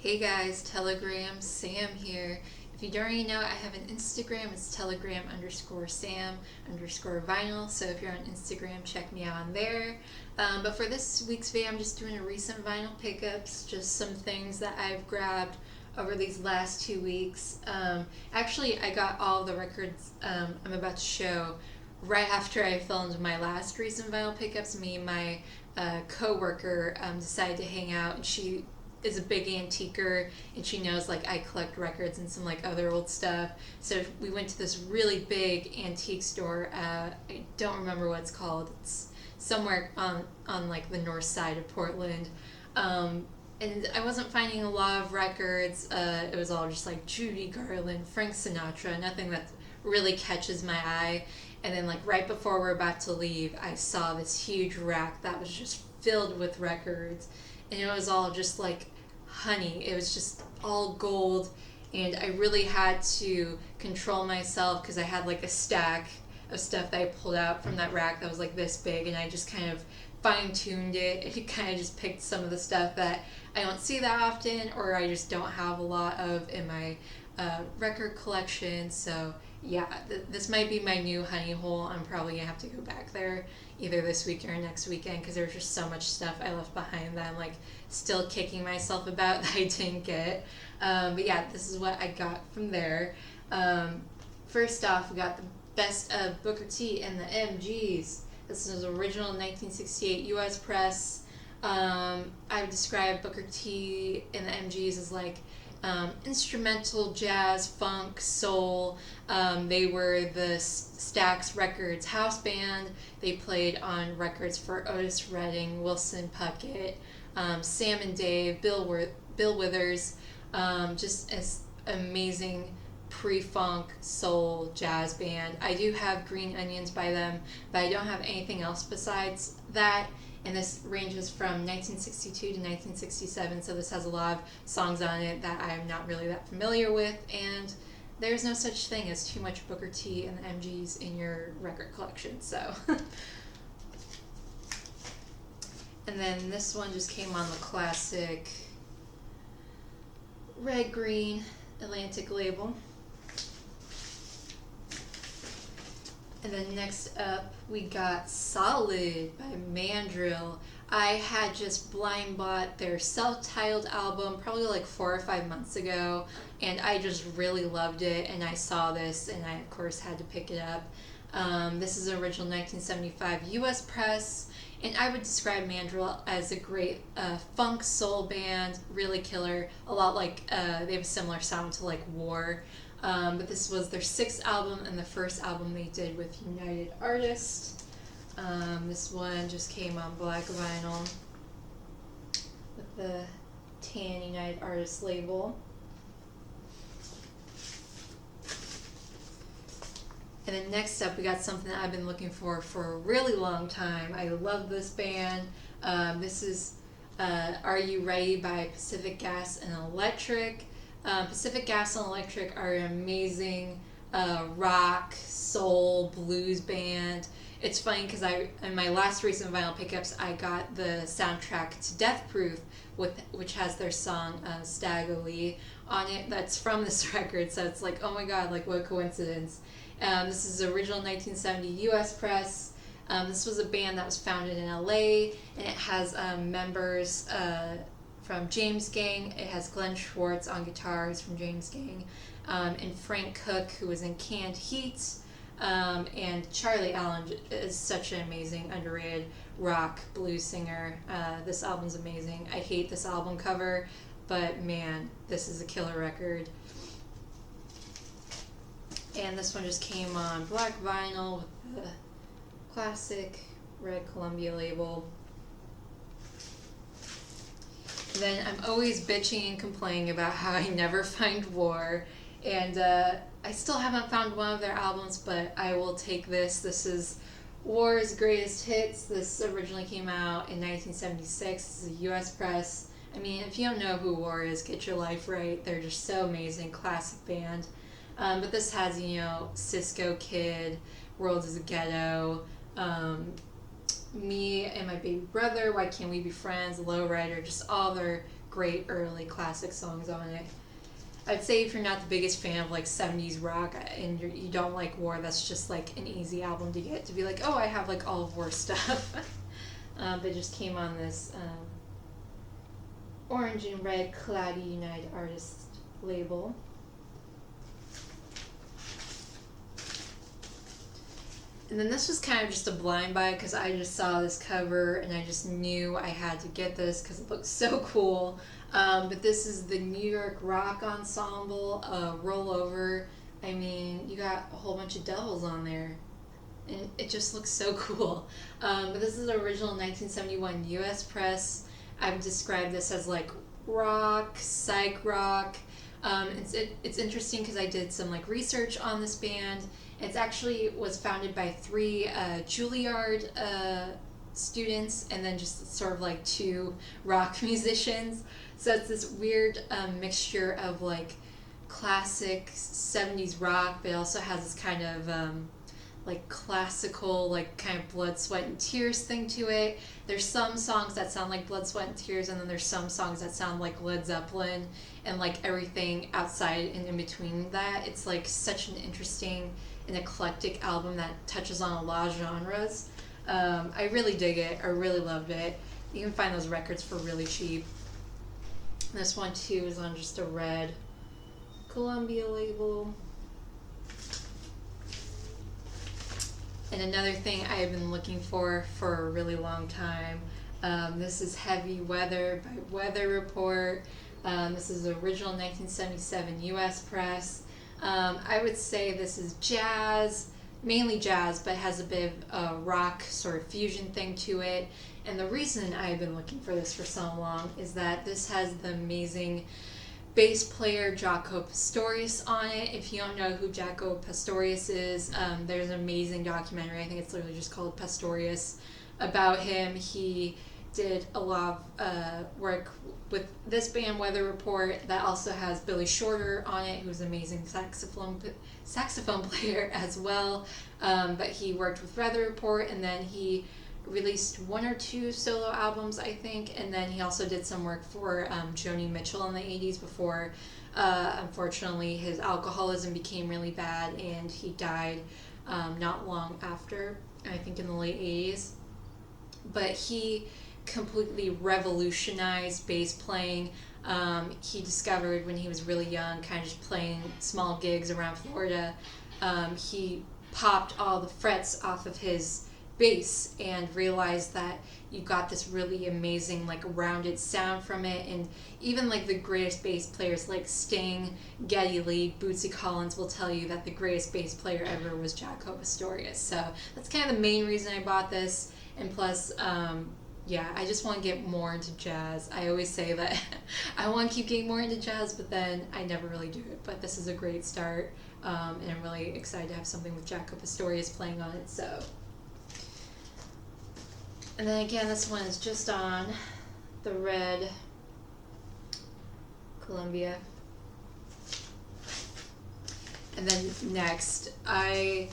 Hey guys, Telegram Sam here. If you don't already know, I have an Instagram. It's telegram_Sam_vinyl. So if you're on Instagram, check me out on there. But for this week's video, I'm just doing a recent vinyl pickups, just some things that I've grabbed over these last 2 weeks. Actually, I got all the records I'm about to show right after I filmed my last recent vinyl pickups. Me and my co-worker decided to hang out, and she is a big antiquer, and she knows like I collect records and some like other old stuff. So we went to this really big antique store. I don't remember what it's called. It's somewhere on like the north side of Portland. And I wasn't finding a lot of records. It was all just like Judy Garland, Frank Sinatra, nothing that really catches my eye. And then like right before we're about to leave, I saw this huge rack that was just filled with records, and it was all just like honey. It was just all gold, and I really had to control myself because I had like a stack of stuff that I pulled out from that rack that was like this big, and I just kind of fine-tuned it and kind of just picked some of the stuff that I don't see that often, or I just don't have a lot of in my record collection. So yeah, this might be my new honey hole. I'm probably gonna have to go back there either this week or next weekend because there's just so much stuff I left behind that I'm like still kicking myself about that I didn't get. But yeah, this is what I got from there. First off, we got the best of Booker T and the MGs. This is original 1968 U.S. press. I would describe Booker T and the MGs as like instrumental jazz, funk, soul. They were the Stax Records house band. They played on records for Otis Redding, Wilson Puckett, Sam and Dave, Bill Withers. Just as amazing pre-funk soul jazz band. I do have Green Onions by them, but I don't have anything else besides that. And this ranges from 1962 to 1967, so this has a lot of songs on it that I'm not really that familiar with, and there's no such thing as too much Booker T and the MGs in your record collection, so. And then this one just came on the classic red-green Atlantic label. And then next up, we got Solid by Mandrill. I had just blind bought their self-titled album probably like 4 or 5 months ago, and I just really loved it, and I saw this, and I of course had to pick it up. This is an original 1975 U.S. press, and I would describe Mandrill as a great funk soul band, really killer, a lot like, they have a similar sound to like War. But this was their 6th album and the first album they did with United Artists. This one just came on black vinyl with the tan United Artists label. And then next up, we got something that I've been looking for a really long time. I love this band. This is Are You Ready by Pacific Gas and Electric. Pacific Gas and Electric are an amazing rock, soul, blues band. It's funny because in my last recent vinyl pickups, I got the soundtrack to Death Proof, which has their song Staggerly on it. That's from this record, so it's like, oh my god, like what a coincidence. This is the original 1970 U.S. press. This was a band that was founded in LA, and it has members from James Gang. It has Glenn Schwartz on guitars from James Gang, and Frank Cook, who was in Canned Heat, and Charlie Allen is such an amazing, underrated rock blues singer. This album's amazing. I hate this album cover, but man, this is a killer record. And this one just came on black vinyl with the classic red Columbia label. Then I'm always bitching and complaining about how I never find War, and I still haven't found one of their albums, but I will take this. This is War's Greatest Hits. This originally came out in 1976. This is a U.S. press. I mean, if you don't know who War is, get your life right. They're just so amazing, classic band. But this has, Cisco Kid, World is a Ghetto, Me and My Baby Brother, Why Can't We Be Friends, Lowrider, just all their great early classic songs on it. I'd say if you're not the biggest fan of like 70s rock and you don't like War, that's just like an easy album to get, to be like, oh, I have like all of War stuff. They just came on this orange and red Cloudy United Artists label. And then this was kind of just a blind buy because I just saw this cover and I just knew I had to get this because it looks so cool. But this is the New York Rock Ensemble rollover. I mean, you got a whole bunch of devils on there. And it just looks so cool. But this is the original 1971 US press. I would describe this as like rock, psych rock. It's interesting because I did some like research on this band. It's actually was founded by 3 Juilliard students and then just sort of like 2 rock musicians. So it's this weird mixture of like classic 70s rock, but it also has this kind of like classical, like kind of blood, sweat, and tears thing to it. There's some songs that sound like blood, sweat, and tears, and then there's some songs that sound like Led Zeppelin, and like everything outside and in between that. It's like such an interesting and eclectic album that touches on a lot of genres. I really dig it. I really loved it. You can find those records for really cheap. This one too is on just a red Columbia label. And another thing I've been looking for a really long time. This is Heavy Weather by Weather Report. This is the original 1977 US press. I would say this is jazz, mainly jazz, but has a bit of a rock sort of fusion thing to it. And the reason I've been looking for this for so long is that this has the amazing bass player Jaco Pastorius on it. If you don't know who Jaco Pastorius is, there's an amazing documentary, I think it's literally just called Pastorius, about him. He did a lot of work with this band, Weather Report, that also has Billy Shorter on it, who's an amazing saxophone player as well. But he worked with Weather Report, and then he released 1 or 2 solo albums, I think, and then he also did some work for Joni Mitchell in the 80s before, unfortunately, his alcoholism became really bad, and he died not long after, I think in the late 80s. But he completely revolutionized bass playing. He discovered when he was really young, kind of just playing small gigs around Florida, he popped all the frets off of his bass and realized that you got this really amazing like rounded sound from it. And even like the greatest bass players like Sting, Geddy Lee, Bootsy Collins will tell you that the greatest bass player ever was Jaco Pastorius. So that's kind of the main reason I bought this. And plus, I just want to get more into jazz. I always say that I want to keep getting more into jazz, but then I never really do it. But this is a great start, and I'm really excited to have something with Jaco Pastorius playing on it. So, and then again, this one is just on the red Columbia. And then next, I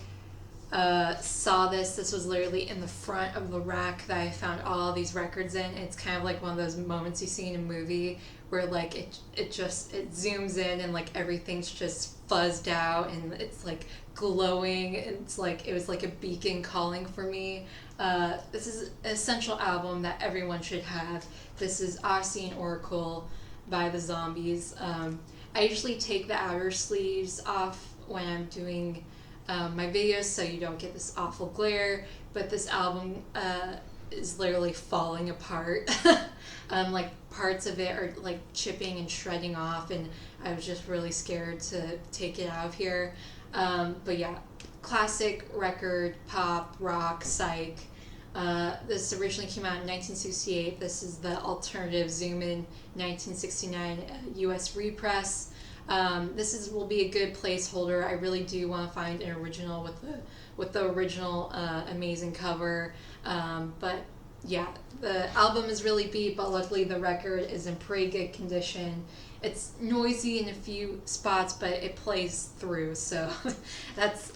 saw this was literally in the front of the rack that I found all these records in. It's kind of like one of those moments you see in a movie where like it zooms in and like everything's just fuzzed out and it's like glowing. It's like it was like a beacon calling for me. This is an essential album that everyone should have. This is Odyssey and Oracle by the Zombies. I usually take the outer sleeves off when I'm doing my videos so you don't get this awful glare, but this album is literally falling apart. Like parts of it are like chipping and shredding off, and I was just really scared to take it out of here. But yeah, classic record, pop, rock, psych. This originally came out in 1968. This is the alternative Zoom In 1969 US repress. This will be a good placeholder. I really do want to find an original with the original amazing cover. But yeah, the album is really beat, but luckily the record is in pretty good condition. It's noisy in a few spots, but it plays through. So that's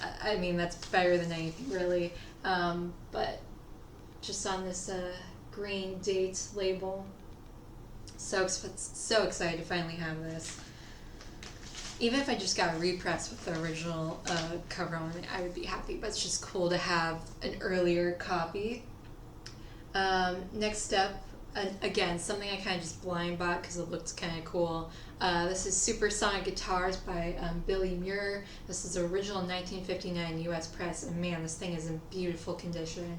better than anything really. But just on this green date label. So excited to finally have this. Even if I just got a repress with the original cover on it, I would be happy. But it's just cool to have an earlier copy. Next up, again, something I kind of just blind bought because it looked kind of cool. This is Supersonic Guitars by Billy Muir. This is the original 1959 U.S. press, and man, this thing is in beautiful condition.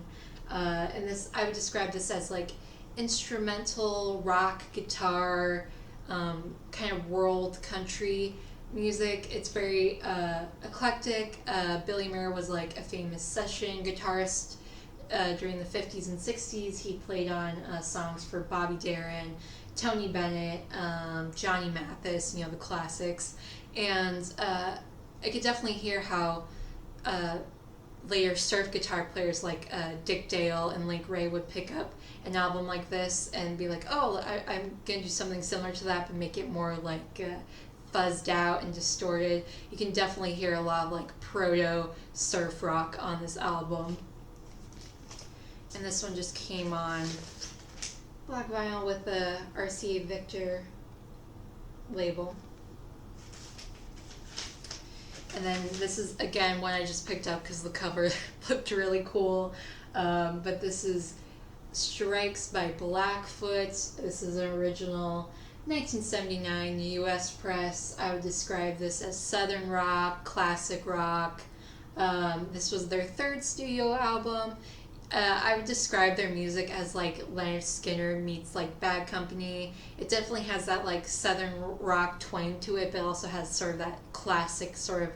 And this, I would describe this as like instrumental rock guitar, kind of world country music. It's very eclectic. Billy Muir was like a famous session guitarist during the 50s and 60s. He played on songs for Bobby Darin, Tony Bennett, Johnny Mathis, the classics. And I could definitely hear how later surf guitar players like Dick Dale and Link Ray would pick up an album like this and be like, oh, I'm going to do something similar to that, but make it more like fuzzed out and distorted. You can definitely hear a lot of like proto surf rock on this album. And this one just came on black vinyl with the RCA Victor label. And then this is, again, one I just picked up because the cover looked really cool. But this is Strikes by Blackfoot. This is an original 1979 US press. I would describe this as southern rock, classic rock. This was their third studio album. I would describe their music as like Leonard Skinner meets like Bad Company. It definitely has that like southern rock twang to it, but it also has sort of that classic sort of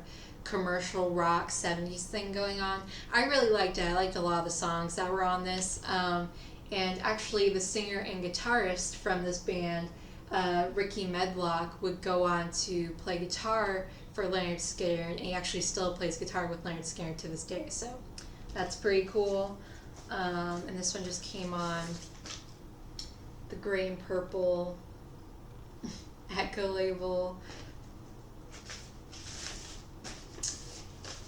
commercial rock 70s thing going on. I really liked it. I liked a lot of the songs that were on this. And actually the singer and guitarist from this band, Ricky Medlock, would go on to play guitar for Leonard Skinner, and he actually still plays guitar with Leonard Skinner to this day, so that's pretty cool. And this one just came on the gray and purple Echo label.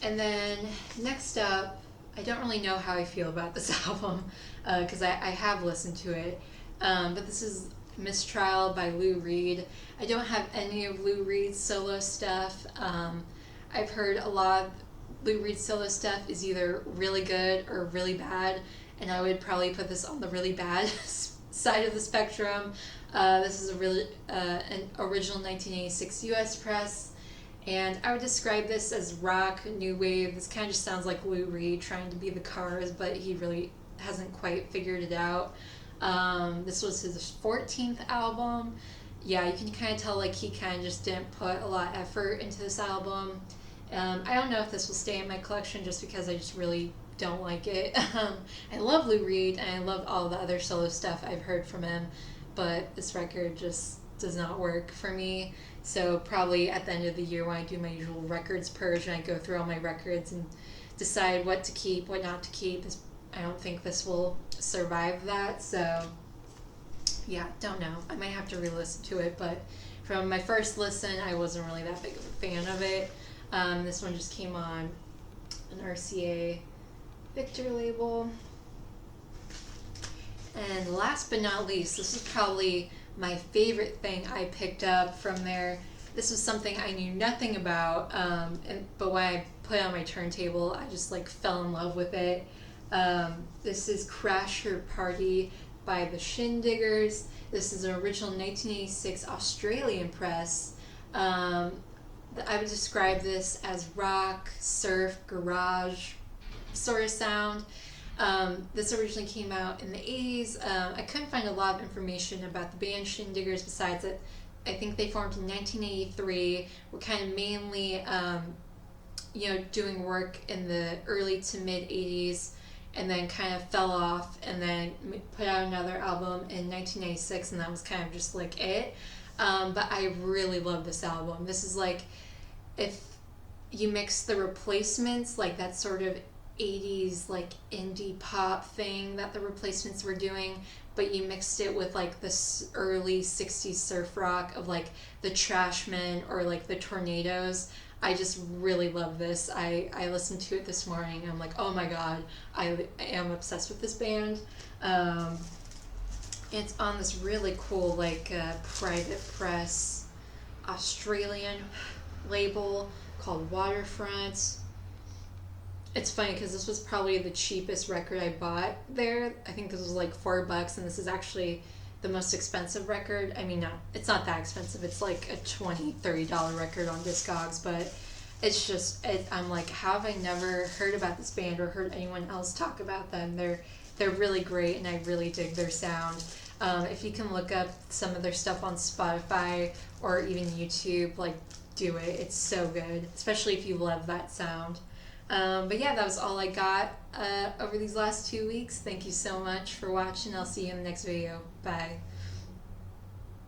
And then next up, I don't really know how I feel about this album because I have listened to it, but this is Mistrial by Lou Reed. I don't have any of Lou Reed's solo stuff. I've heard a lot of Lou Reed's solo stuff is either really good or really bad, and I would probably put this on the really bad side of the spectrum. This is a really an original 1986 US press, and I would describe this as rock, new wave. This kind of just sounds like Lou Reed trying to be the Cars, but he really hasn't quite figured it out. This was his 14th album. Yeah, you can kind of tell like he kind of just didn't put a lot of effort into this album. I don't know if this will stay in my collection just because I just really don't like it. I love Lou Reed and I love all the other solo stuff I've heard from him, but this record just does not work for me. So probably at the end of the year when I do my usual records purge and I go through all my records and decide what to keep, what not to keep, I don't think this will survive that. So yeah, don't know. I might have to re-listen to it, but from my first listen, I wasn't really that big of a fan of it. This one just came on an RCA Victor label. And last but not least, this is probably my favorite thing I picked up from there. This was something I knew nothing about, but when I put it on my turntable, I just like fell in love with it. This is Crasher Party by the Shindiggers. This is an original 1986 Australian press. I would describe this as rock, surf, garage sort of sound. This originally came out in the 80s. I couldn't find a lot of information about the band Shindiggers besides that I think they formed in 1983. Were kind of mainly doing work in the early to mid 80s, and then kind of fell off and then put out another album in 1996, and that was kind of just like it. But I really love this album. This is like if you mix the Replacements, like that sort of 80s like indie pop thing that the Replacements were doing, but you mixed it with like this early 60s surf rock of like the Trashmen or like the Tornadoes. I just really love this. I listened to it this morning and I'm like, oh my god, I am obsessed with this band. It's on this really cool, like, private press Australian label called Waterfront. It's funny because this was probably the cheapest record I bought there. I think this was like $4, and this is actually the most expensive record. I mean, no, it's not that expensive. It's like a $20-$30 record on Discogs, but it's just, I'm like, how have I never heard about this band or heard anyone else talk about them? They're really great, and I really dig their sound. If you can look up some of their stuff on Spotify or even YouTube, like, do it. It's so good, especially if you love that sound. But yeah, that was all I got over these last 2 weeks. Thank you so much for watching. I'll see you in the next video. Bye.